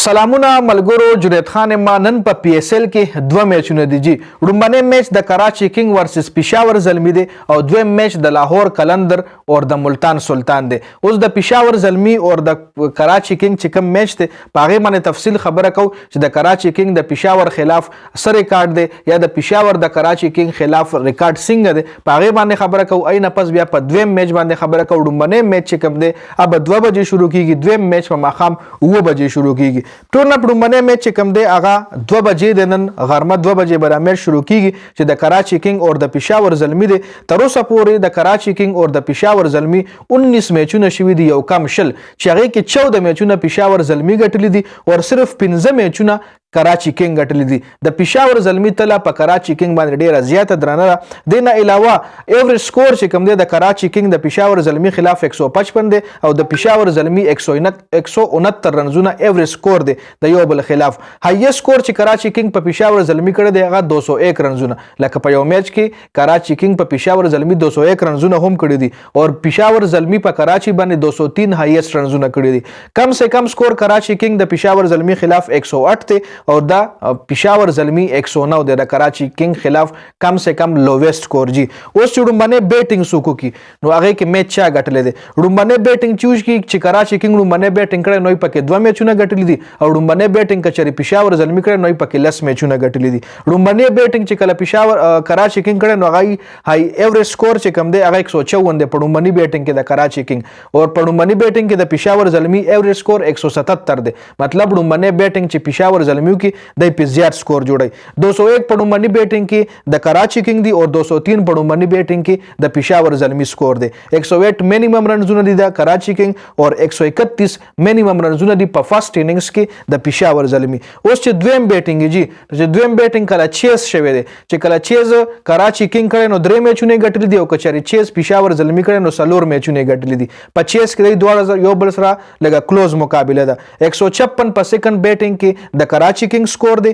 سلامونه ملګرو جنید خان ما نن په پی اس ال کې دوه میچونه دي جی لومبنی میچ د کراچي کینګ ورسس پېښور زلمی دی او دویم میچ د لاهور کلندر او د ملتان سلطان دی اوس د پېښور زلمی او د کراچي کینګ چې کوم میچ دی په هغه باندې تفصیل خبره کو چې د کراچي کینګ د پېښور خلاف سره ریکارډ دی یا د پېښور د کراچي کینګ خلاف ریکارډ څنګه دی په هغه باندې خبره کو اينه پس بیا په دویم میچ باندې خبره کو لومبنی میچ چې کوم دی اب 2 بجې شروع کیږي دویم میچ په ماخام 9 بجې شروع کیږي ټورنه پړمنه میچ چې کوم دی هغه 2 بجې د نن غرمه 2 بجې برابر شروع کیږي چې د کراچي کینګ او د پېښور زلمی دی تر اوسه پورې د کراچي کینګ او د پېښور زلمی 19 میچونه شوي دي یو کم شل چې هغه کې 14 میچونه پېښور زلمی ګټلي دي او صرف 15 میچونه کراچي کینګ ګټلې دي د پېښور زلمی تله په کراچي کینګ باندې ډیره زیاته درنه ده دینه علاوه ایوریج سکور چې کوم دی د کراچي کینګ د پېښور زلمی خلاف 155 دی او د پېښور زلمی 169 رنزونه ایوریج سکور دی د یو بل خلاف هایست سکور چې کراچي کینګ په پېښور زلمی کړی دی هغه 201 رنزونه لکه په یو میچ کې کراچي کینګ په پېښور زلمی 201 رنزونه هم کړی دي او پېښور زلمی په کراچي باندې 203 هایست رنزونه کړی دي کم سے کم سکور کراچي کینګ د پېښور زلمی خلاف 108 دی او دا پېښور زلمی 109 دی د کراچي کینګ خلاف کم سے کم لوویست سکور جی اوس لومبنی بیټینګ سوکو کی نو هغه کې میچ چا ګټلې دی لومبنی بیټینګ چوز کی چې کراچي کینګ لومبنی بیټینګ کړي نو پکې 2 میچونه ګټلې دي او لومبنی بیټینګ کچري پېښور زلمی کړي نو پکې لس میچونه ګټلې دي لومبنی بیټینګ چې کله پېښور کراچي کینګ کړي نو هغه هاي ایوریج سکور چې کم دی هغه 154 دی په لومبنی بیټینګ کې د کراچي کینګ او په لومبنی بیټینګ کې د پېښور زلمی ایوریج سکور 177 دی مطلب لومبنی بیټینګ چې پېښور زلمی کې د په زیات سکور جوړي 201 په لومبنی بیټینګ کې د کراچي کینګ دی او 203 په لومبنی بیټینګ کې د پېښور زلمی سکور دی 108 مینیمم رنزونه دي د کراچي کینګ او 131 مینیمم رنزونه دي په فرست اننګز کې د پېښور زلمی اوس چې دویم بیټینګ جی چې دویم بیټینګ کله چیز شوی دی چې کله چیز کراچي کینګ کړي نو 3 میچونه ګټلې دي او کچاري چیز پېښور زلمی کړي نو 4 میچونه ګټلې دي په چیز کې دوه یو بل سره لګه کلوز مقابله ده 156 په سیکنډ بیټینګ کې د کراچي کینګ سکور دی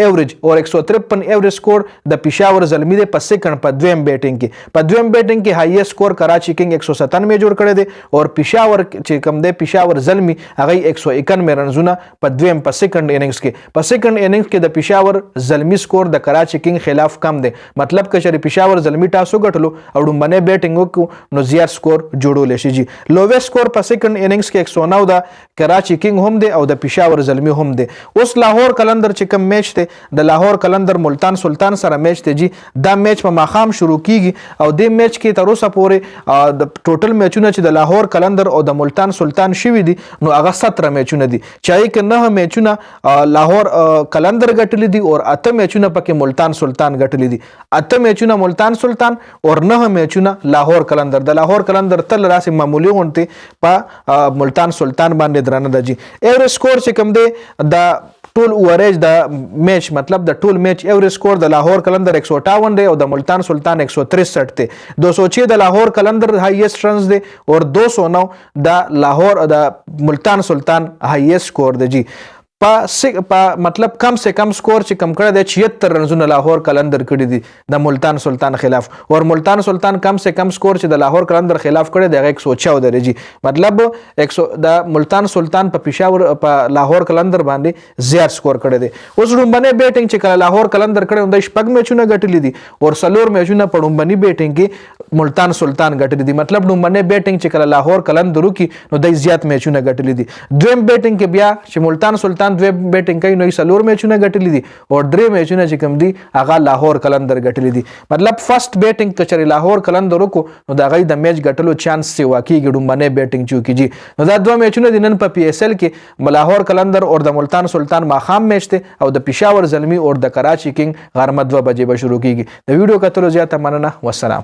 ایوریج او 153 ایوریج سکور د پېښور زلمی دی په سیکنډ په دویم بیټینګ کې په دویم بیټینګ کې هایست سکور کراچي کینګ 197 جوړ کړی دی او پېښور چې کوم دی پېښور زلمی هغه 191 رنزونه په دویم په سیکنډ اننګز کې په سیکنډ اننګز کې د پېښور زلمی سکور د کراچي کینګ خلاف کم دی مطلب کچري پېښور زلمی تاسو ګټلو او لومبنی بیټینګ وکړو نو زیات سکور جوړول شي جی لوویست سکور په سیکنډ اننګز کې 109 دا کراچي کینګ هم دی او د پېښور زلمی هم دی اوس لاهور کلندر چې کوم میچ دی د لاهور کلندر ملتان سلطان سره میچ دی جی دا میچ په ماخام شروع کیږي او د میچ کې تر اوسه پورې د ټوټل میچونه چې د لاهور کلندر او د ملتان سلطان شوي دي نو هغه 17 میچونه دي چې کې 9 میچونه لاهور کلندر ګټلې دي او 8 میچونه پکې ملتان سلطان ګټلې دي 8 میچونه ملتان سلطان او 9 میچونه لاهور کلندر د لاهور کلندر تل راسي معمولی غونټي په ملتان سلطان باندې درنه ده جی ایوریج سکور چې کوم دی د ټول اوریج د میچ مطلب د ټول میچ ایوریج سکور د لاهور کلندر 158 دی او د ملتان سلطان 163 دی 206 د لاهور کلندر هایست رنز دی او 209 د لاهور د ملتان سلطان هایست سکور دی جی په مطلب کم سے کم سکور چې کم کړی دی 76 رنزونه لاهور کلندر کړي دي د ملتان سلطان خلاف او ملتان سلطان کم سے کم سکور چې د لاهور کلندر خلاف کړی دی 114 دی جی مطلب 100 د ملتان سلطان په پېښور په لاهور کلندر باندې زیات سکور کړی دی اوس لومبنی بیټینګ چې کله لاهور کلندر کړی د شپږ میچونه ګټلې دي او 4 میچونه په لومبنی بیټینګ کې ملتان سلطان ګټلې دي مطلب لومبنی بیټینګ چې کله لاهور کلندر وکي نو د زیات میچونه ګټلې دي دویم بیټینګ کې بیا چې ملتان سلطان دوی بیټینګ کوي نو 4 میچونه ګټلې دي او 3 میچونه چې کوم دي هغه لاهور کلندر ګټلې دي مطلب فرست بیټینګ کچري لاهور کلندر وکړو نو دا غي د میچ ګټلو چانس سی واقعي لومبنی بیټینګ چوکي جی نو دا 2 میچونه د نن په پی اس ال کې لاهور کلندر او د ملتان سلطان ماخام میچ ته او د پېښور زلمی او د کراچي کینګ غرمه 2 بجې به شروع کیږي د ویډیو کتلو زیاته مننه والسلام